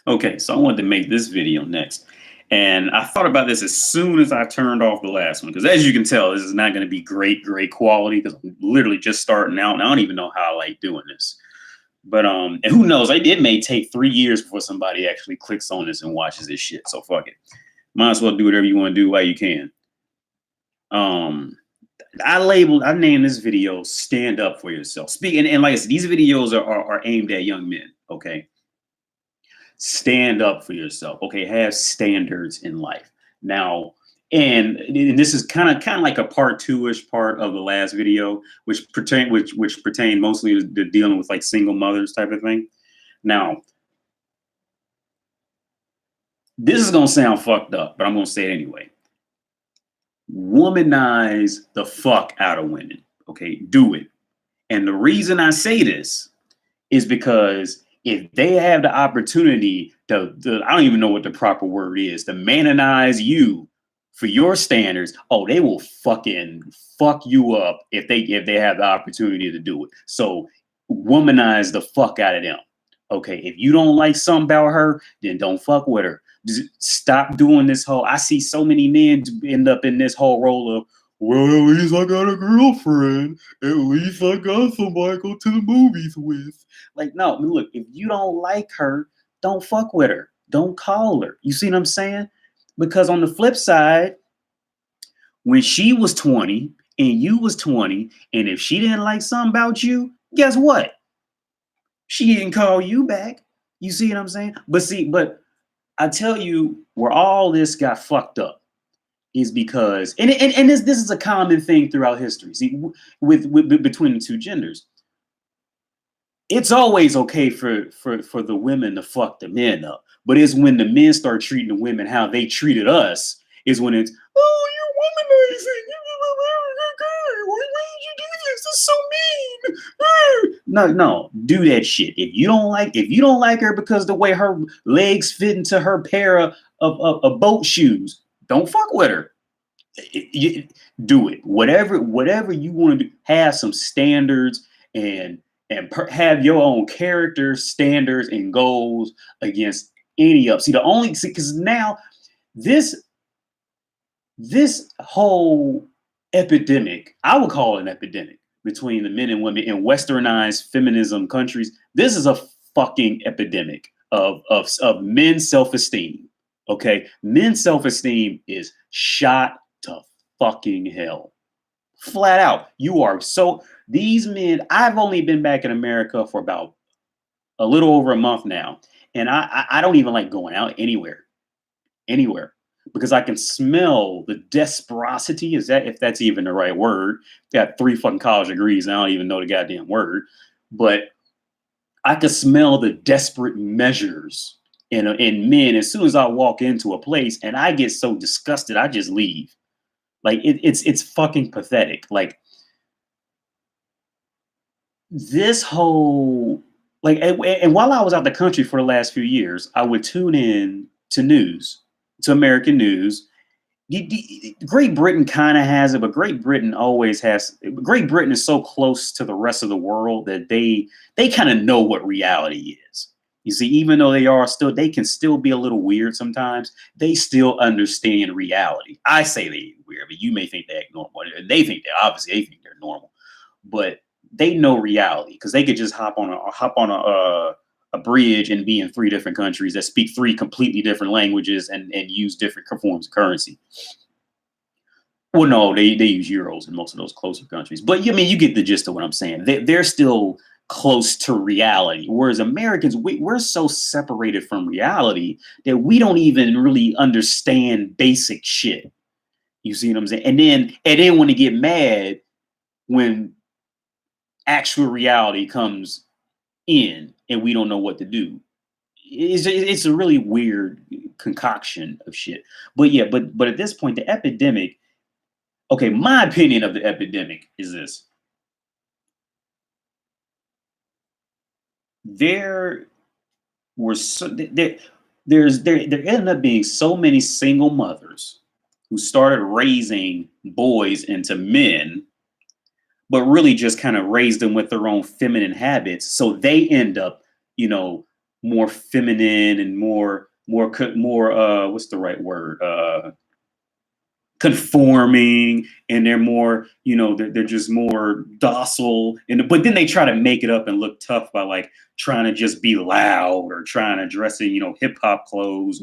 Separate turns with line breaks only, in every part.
Okay, so I wanted to make this video next. And I thought about this as soon as I turned off the last one. Because as you can tell, this is not going to be great quality because I'm literally just starting out and I don't even know how I like doing this. But and who knows? It may take 3 years before somebody actually clicks on this and watches this shit. So fuck it. Might as well do whatever you want to do while you can. Um I named this video Stand Up for Yourself. Speaking and like I said, these videos are aimed at young men, okay? Stand up for yourself. Okay, have standards in life. Now, and this is kind of like a part two-ish part of the last video, which pertain mostly to dealing with like single mothers type of thing. Now, this is gonna sound fucked up, but I'm gonna say it anyway. Womanize the fuck out of women. Okay, do it. And the reason I say this is because if they have the opportunity I don't even know what the proper word is, to manonize you for your standards, oh, they will fucking fuck you up if they have the opportunity to do it. So womanize the fuck out of them. Okay, if you don't like something about her, then don't fuck with her. Just stop doing this whole. I see so many men end up in this whole role of, well, at least I got a girlfriend. At least I got somebody to go to the movies with. Like, no, look, if you don't like her, don't fuck with her. Don't call her. You see what I'm saying? Because on the flip side, when she was 20 and you was 20, and if she didn't like something about you, guess what? She didn't call you back. You see what I'm saying? But I tell you where all this got fucked up is because and this is a common thing throughout history. See, with between the two genders, it's always okay for the women to fuck the men up, but it's when the men start treating the women how they treated us is when it's, oh, you're womanizing. Why did you do this? It's so mean. No, do that shit. If you don't like her because the way her legs fit into her pair of boat shoes, don't fuck with her. Do it. Whatever you want to do. Have some standards and have your own character, standards, and goals against any of. See, because now this whole epidemic, I would call it an epidemic between the men and women in westernized feminism countries. This is a fucking epidemic of men's self-esteem. Okay, men's self-esteem is shot to fucking hell. Flat out. You are so these men, I've only been back in America for about a little over a month now. And I don't even like going out anywhere, because I can smell the desperosity. Is that, if that's even the right word? Got 3 fucking college degrees and I don't even know the goddamn word. But I can smell the desperate measures in men as soon as I walk into a place, and I get so disgusted, I just leave. Like it's fucking pathetic. Like this whole and while I was out the country for the last few years, I would tune in to news, to American news. Great Britain kind of has it, but Great Britain always has. Great Britain is so close to the rest of the world that they kind of know what reality is. You see, even though they can still be a little weird sometimes. They still understand reality. I say they weird, but you may think they act normal. They think they're normal, but they know reality because they could just hop on a bridge and be in 3 different countries that speak 3 completely different languages and use different forms of currency. Well, no, they use euros in most of those closer countries. But I mean, you get the gist of what I'm saying. They're still close to reality, whereas Americans, we're so separated from reality that we don't even really understand basic shit. You see what I'm saying? And then when they get mad when actual reality comes in and we don't know what to do. It's a really weird concoction of shit. But yeah, but at this point, the epidemic. Okay, my opinion of the epidemic is this: there were there ended up being so many single mothers who started raising boys into men, but really just kind of raised them with their own feminine habits. So they end up, you know, more feminine and more what's the right word, conforming, and they're more, they're just more docile, and but then they try to make it up and look tough by like trying to just be loud or trying to dress in hip hop clothes,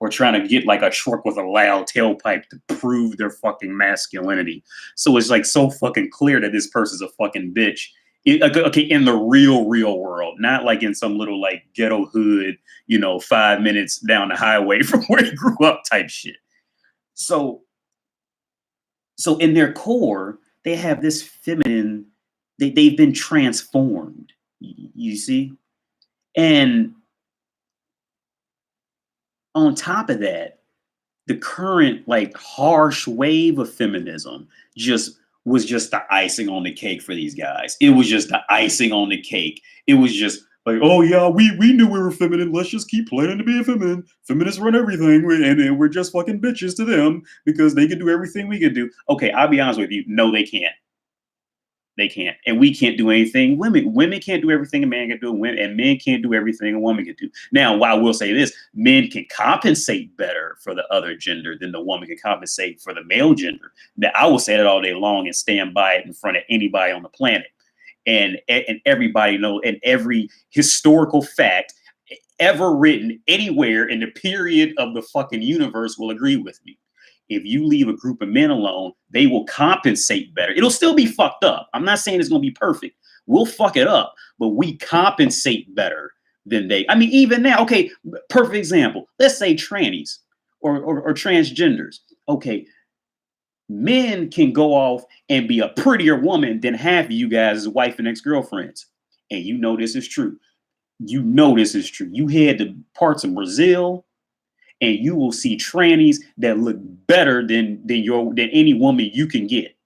or trying to get like a truck with a loud tailpipe to prove their fucking masculinity. So it's like so fucking clear that this person's a fucking bitch. Okay, in the real world, not like in some little like ghetto hood, 5 minutes down the highway from where he grew up type shit. So in their core, they have this feminine, they've been transformed, you see? And on top of that, the current like harsh wave of feminism was just the icing on the cake for these guys. It was just the icing on the cake. It was just like, oh yeah, we knew we were feminine. Let's just keep planning to be feminine. Feminists run everything, and we're just fucking bitches to them because they can do everything we can do. Okay, I'll be honest with you. No, they can't. They can't, and we can't do anything. Women can't do everything a man can do, and men can't do everything a woman can do. Now, I will say this: men can compensate better for the other gender than the woman can compensate for the male gender. Now, I will say that all day long and stand by it in front of anybody on the planet, and everybody know, and every historical fact ever written anywhere in the period of the fucking universe will agree with me. If you leave a group of men alone, they will compensate better. It'll still be fucked up. I'm not saying it's going to be perfect. We'll fuck it up, but we compensate better than they. I mean, even now, okay, perfect example. Let's say trannies or transgenders. Okay, men can go off and be a prettier woman than half of you guys' wife and ex-girlfriends. And you know this is true. You know this is true. You head to parts of Brazil, and you will see trannies that look better than any woman you can get.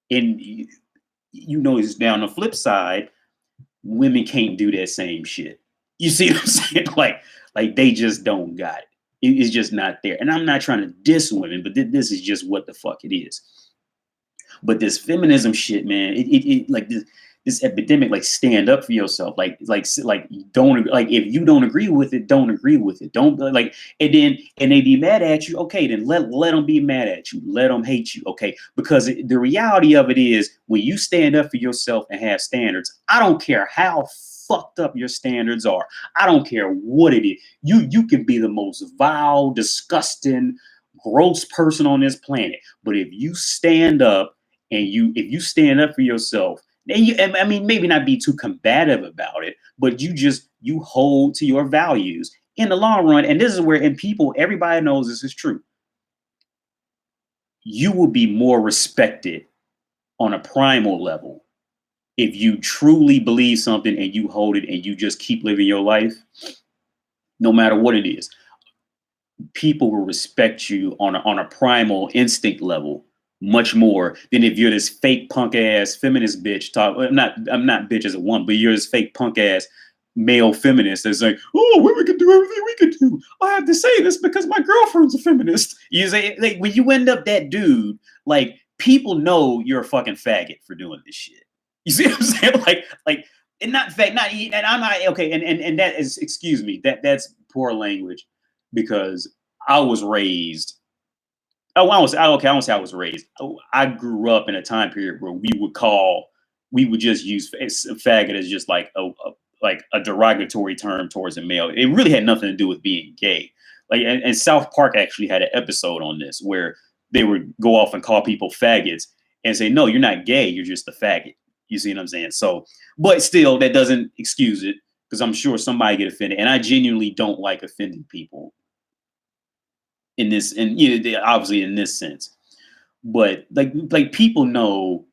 And it's down the flip side, women can't do that same shit. You see what I'm saying? Like they just don't got it. It's just not there. And I'm not trying to diss women, but this is just what the fuck it is. But this feminism shit, man, it like this epidemic, like stand up for yourself, like don't, like if you don't agree with it, don't agree with it, don't like, and they be mad at you. Okay, then let them be mad at you, let them hate you. Okay, because the reality of it is, when you stand up for yourself and have standards, I don't care how fucked up your standards are, I don't care what it is, you can be the most vile, disgusting, gross person on this planet, but if you stand up, and if you stand up for yourself, and I mean, maybe not be too combative about it, but you hold to your values in the long run. And this is where, and everybody knows this is true. You will be more respected on a primal level if you truly believe something and you hold it and you just keep living your life, no matter what it is. People will respect you on a primal instinct level much more than if you're this fake punk ass feminist bitch. I'm not bitch as a woman, but you're this fake punk ass male feminist that's like, oh, women can do everything we can do. I have to say this because my girlfriend's a feminist. You say, like, when you end up that dude, like, people know you're a fucking faggot for doing this shit. You see what I'm saying? Like, and not fake, not, and I'm not okay. And that is, excuse me, that's poor language, because I was raised. Oh, I won't say I was raised. I grew up in a time period where we would just use faggot as just like a derogatory term towards a male. It really had nothing to do with being gay. Like, and South Park actually had an episode on this where they would go off and call people faggots and say, no, you're not gay, you're just a faggot. You see what I'm saying? So, but still, that doesn't excuse it, because I'm sure somebody get offended, and I genuinely don't like offending people in this, and obviously in this sense. But like people know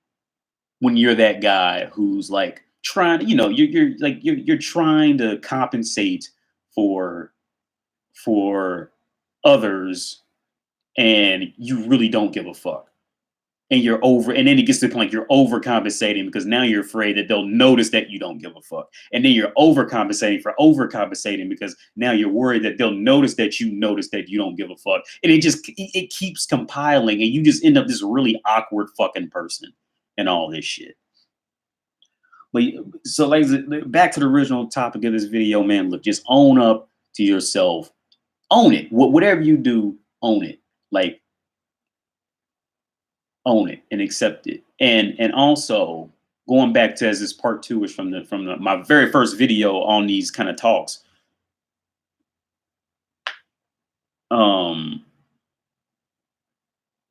when you're that guy who's like trying, you're trying to compensate for others, and you really don't give a fuck. And and then it gets to the point like you're overcompensating, because now you're afraid that they'll notice that you don't give a fuck. And then you're overcompensating because now you're worried that they'll notice that you don't give a fuck. And it keeps compiling, and you just end up this really awkward fucking person and all this shit. But so like back to the original topic of this video, man. Look, just own up to yourself. Own it. Whatever you do, own it. Like own it and accept it. And also going back to as this part two is from the my very first video on these kind of talks.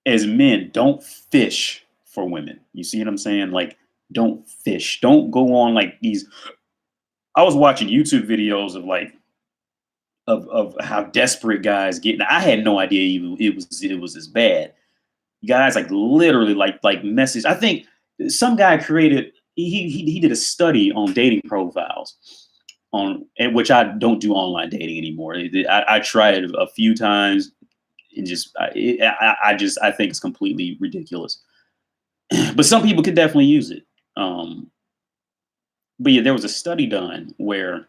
As men, don't fish for women. You see what I'm saying? Like, don't fish. Don't go on like these. I was watching YouTube videos of like of how desperate guys get. And I had no idea it was as bad. Guys like literally like message. I think some guy created. He did a study on dating profiles on and which I don't do online dating anymore. I tried it a few times and just I think it's completely ridiculous. But some people could definitely use it. But yeah, there was a study done where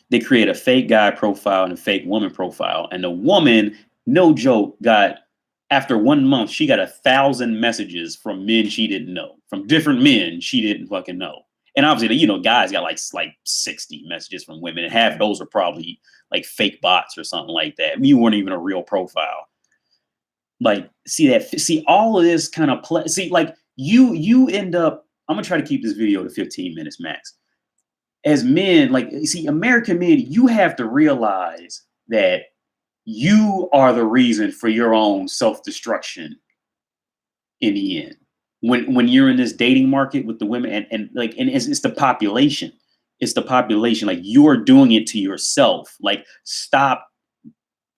they create a fake guy profile and a fake woman profile, and the woman, no joke, got after 1 month she got 1,000 messages from men she didn't know, from different men she didn't fucking know. And obviously, you know, guys got like 60 messages from women, and half of those are probably like fake bots or something like that. You weren't even a real profile. Like, see all of this kind of play. See, like you end up. I'm gonna try to keep this video to 15 minutes max. As men, like, see, American men, you have to realize that you are the reason for your own self-destruction in the end. When you're in this dating market with the women and it's the population. It's the population. Like, you're doing it to yourself. Like, stop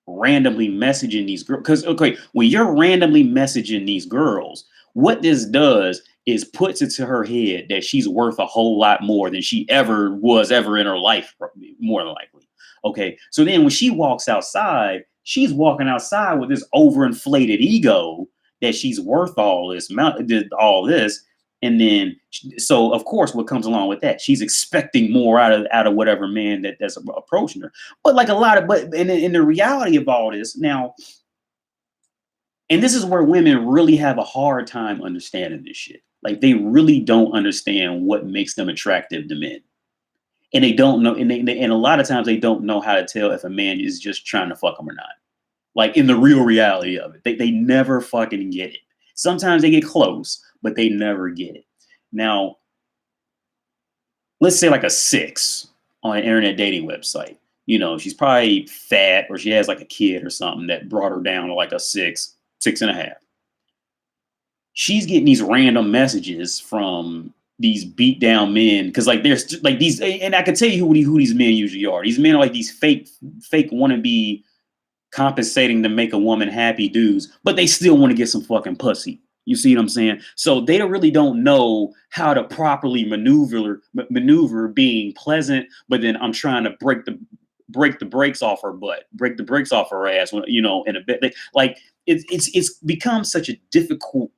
randomly messaging these girls. Because okay, when you're randomly messaging these girls, what this does is puts it to her head that she's worth a whole lot more than she ever was ever in her life, more than likely. Okay, so then when she walks outside, she's walking outside with this overinflated ego that she's worth all this, and then so of course what comes along with that, she's expecting more out of whatever man that's approaching her. But like a lot of, but in the reality of all this now, and this is where women really have a hard time understanding this shit. Like, they really don't understand what makes them attractive to men. And they don't know, and a lot of times they don't know how to tell if a man is just trying to fuck them or not. Like, in the real reality of it, they never fucking get it. Sometimes they get close, but they never get it. Now, let's say like a 6 on an internet dating website. You know, she's probably fat or she has like a kid or something that brought her down to like a 6.5. She's getting these random messages from these beat down men because like there's like these, and I can tell you who these men usually are. These men are like these fake wannabe compensating to make a woman happy dudes, but they still want to get some fucking pussy. You see what I'm saying? So they really don't know how to properly maneuver being pleasant, but then I'm trying to break the brakes off her butt, break the brakes off her ass, when, you know, in a bit. Like it's become such a difficult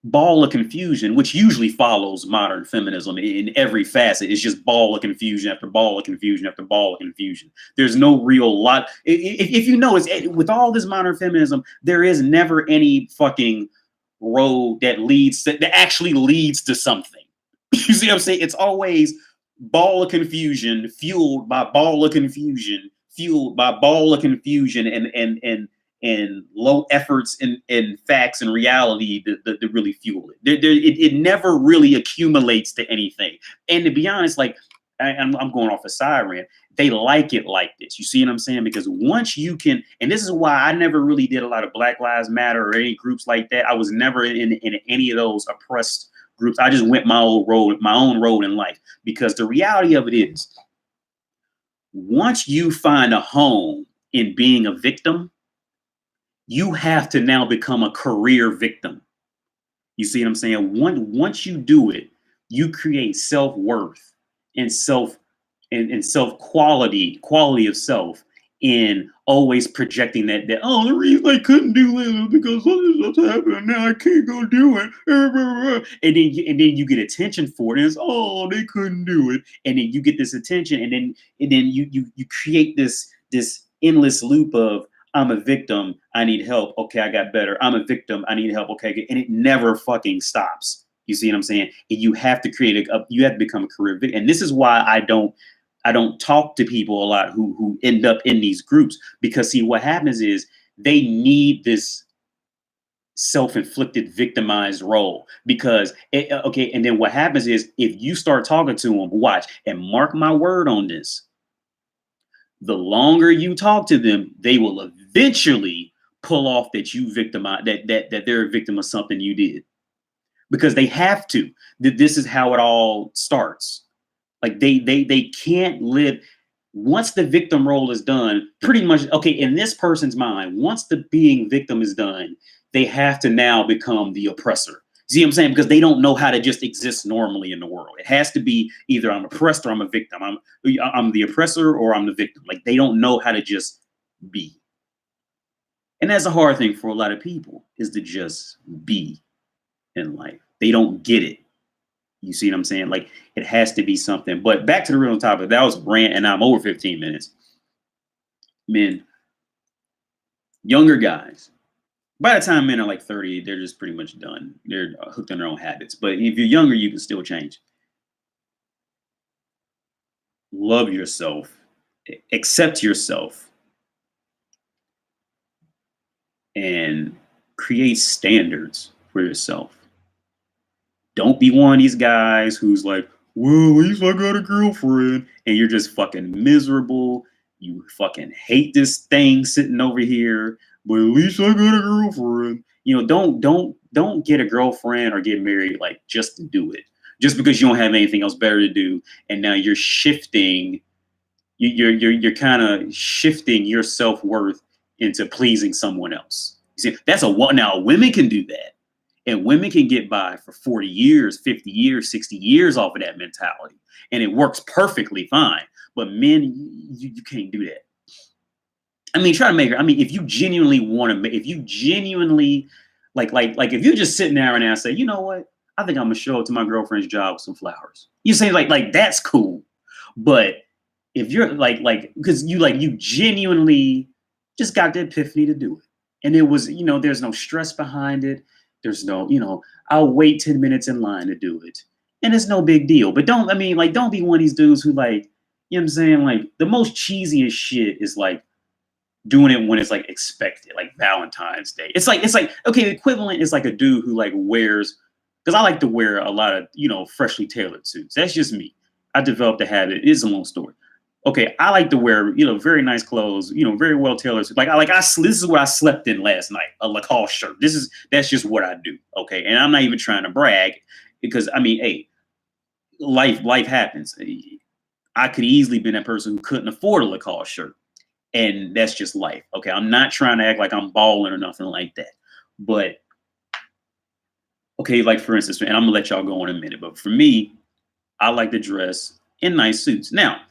ball of confusion, which usually follows modern feminism in every facet. It's just ball of confusion after ball of confusion after ball of confusion. There's no real lot. If you notice, with all this modern feminism, there is never any fucking road that actually leads to something. You see what I'm saying? It's always ball of confusion fueled by ball of confusion fueled by ball of confusion and low efforts and facts and reality that really fuel it. It never really accumulates to anything. And to be honest, like I'm going off a side rant, they like it like this. You see what I'm saying? Because once you can, and this is why I never really did a lot of Black Lives Matter or any groups like that. I was never in any of those oppressed groups. I just went my own road in life, because the reality of it is, once you find a home in being a victim, you have to now become a career victim. You see what I'm saying? Once you do it, you create self-worth and quality of self, in always projecting that oh, the reason I couldn't do it was because what's happening now, I can't go do it. And then you get attention for it. And it's, oh, they couldn't do it. And then you get this attention, and then you create this endless loop of, I'm a victim, I need help. Okay, I got better. I'm a victim, I need help. Okay, and it never fucking stops. You see what I'm saying? And you have to create you have to become a career victim. And this is why I don't talk to people a lot who end up in these groups, because see what happens is they need this self-inflicted victimized role, because okay, and then what happens is if you start talking to them, watch and mark my word on this, the longer you talk to them, they will eventually pull off that you victimize that they're a victim of something you did, because they have to. This is how it all starts. Like they can't live once the victim role is done. Pretty much, okay, in this person's mind, once the being victim is done, they have to now become the oppressor. See what I'm saying? Because they don't know how to just exist normally in the world. It has to be either I'm oppressed or I'm a victim. I'm the oppressor or I'm the victim. Like they don't know how to just be. And that's a hard thing for a lot of people, is to just be in life. They don't get it. You see what I'm saying? Like it has to be something. But back to the real topic. That was rant, and I'm over 15 minutes. Men, younger guys. By the time men are like 30, they're just pretty much done. They're hooked on their own habits. But if you're younger, you can still change. Love yourself. Accept yourself. And create standards for yourself. Don't be one of these guys who's like, well, at least I got a girlfriend, and you're just fucking miserable. You fucking hate this thing sitting over here, but at least I got a girlfriend. You know, don't get a girlfriend or get married like just to do it, just because you don't have anything else better to do, and now you're shifting. You're kind of shifting your self-worth into pleasing someone else. You see, that's now women can do that. And women can get by for 40 years, 50 years, 60 years off of that mentality. And it works perfectly fine. But men, you can't do that. I mean, try to make her. I mean, if you genuinely want to, if you genuinely, like if you're just sitting there and I say, you know what? I think I'm going to show up to my girlfriend's job with some flowers. You say like that's cool. But if you're because you genuinely just got the epiphany to do it. And it was, there's no stress behind it. There's no, I'll wait 10 minutes in line to do it. And it's no big deal. But don't be one of these dudes who you know what I'm saying? Like the most cheesiest shit is like doing it when it's like expected, like Valentine's Day. It's like, okay, the equivalent is like a dude who wears, because I like to wear a lot of, freshly tailored suits. That's just me. I developed a habit. It is a long story. Okay, I like to wear, very nice clothes, very well tailored. This is what I slept in last night, a Lacoste shirt. That's just what I do. Okay, and I'm not even trying to brag, because I mean, hey, life happens. I could easily been that person who couldn't afford a Lacoste shirt, and that's just life. Okay, I'm not trying to act like I'm balling or nothing like that, but okay, like for instance, and I'm gonna let y'all go in a minute, but for me, I like to dress in nice suits. Now,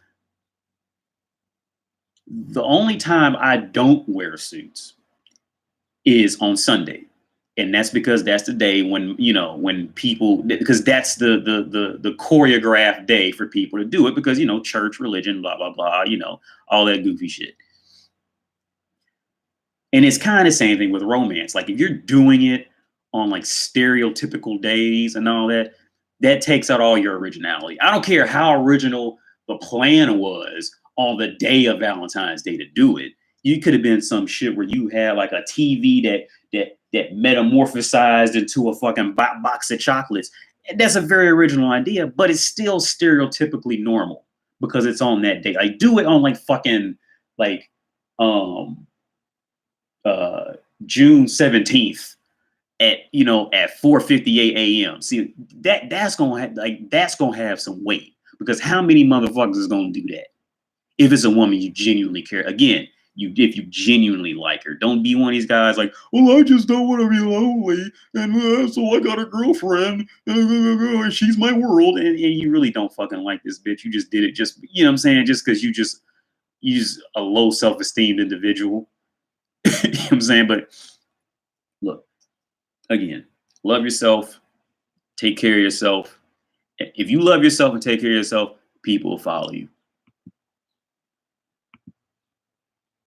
the only time I don't wear suits is on Sunday. And that's because that's the day when, when people, because that's the choreographed day for people to do it, because, church, religion, blah, blah, blah, all that goofy shit. And it's kind of the same thing with romance. Like if you're doing it on stereotypical days and all that, that takes out all your originality. I don't care how original the plan was on the day of Valentine's Day to do it. You could have been some shit where you had like a TV that metamorphosized into a fucking box of chocolates. That's a very original idea, but it's still stereotypically normal because it's on that day. Like do it on fucking June 17th at 4:58 a.m. See that's gonna have some weight, because how many motherfuckers is gonna do that? If it's a woman you genuinely care, again, if you genuinely like her, don't be one of these guys like, well, I just don't want to be lonely, and so I got a girlfriend, and she's my world, and you really don't fucking like this bitch. You just did it just, you know what I'm saying, just because you're a low self-esteem individual. You know what I'm saying? But look, again, love yourself, take care of yourself. If you love yourself and take care of yourself, people will follow you.